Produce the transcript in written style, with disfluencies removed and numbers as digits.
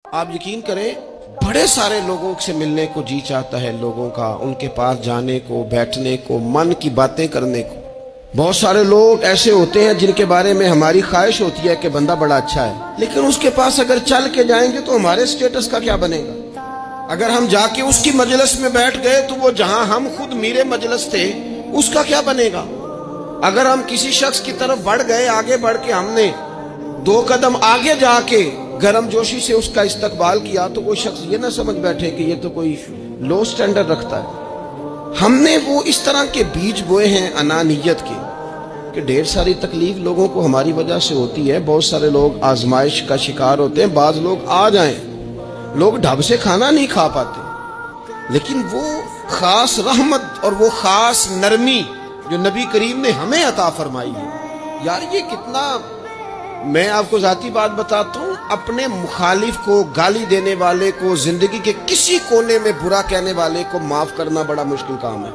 آپ یقین کریں بڑے سارے لوگوں سے ملنے کو جی چاہتا ہے لوگوں کا، ان کے پاس جانے کو، بیٹھنے کو، من کی باتیں کرنے کو۔ بہت سارے لوگ ایسے ہوتے ہیں جن کے بارے میں ہماری خواہش ہوتی ہے کہ بندہ بڑا اچھا ہے، لیکن اس کے پاس اگر چل کے جائیں گے تو ہمارے سٹیٹس کا کیا بنے گا؟ اگر ہم جا کے اس کی مجلس میں بیٹھ گئے تو وہ جہاں ہم خود میرے مجلس تھے اس کا کیا بنے گا؟ اگر ہم کسی شخص کی طرف بڑھ گئے، آگے بڑھ کے ہم نے 2 قدم آگے جا کے گرم جوشی سے اس کا استقبال کیا تو کوئی شخص یہ نہ سمجھ بیٹھے کہ یہ تو کوئی لو سٹینڈرڈ رکھتا ہے۔ ہم نے وہ اس طرح کے بیج بوئے ہیں انانیت کے کہ ڈھیر ساری تکلیف لوگوں کو ہماری وجہ سے ہوتی ہے۔ بہت سارے لوگ آزمائش کا شکار ہوتے ہیں، بعض لوگ آ جائیں، لوگ ڈھب سے کھانا نہیں کھا پاتے، لیکن وہ خاص رحمت اور وہ خاص نرمی جو نبی کریم نے ہمیں عطا فرمائی ہے، یار یہ کتنا، میں آپ کو ذاتی بات بتاتا ہوں، اپنے مخالف کو، گالی دینے والے کو، زندگی کے کسی کونے میں برا کہنے والے کو معاف کرنا بڑا مشکل کام ہے۔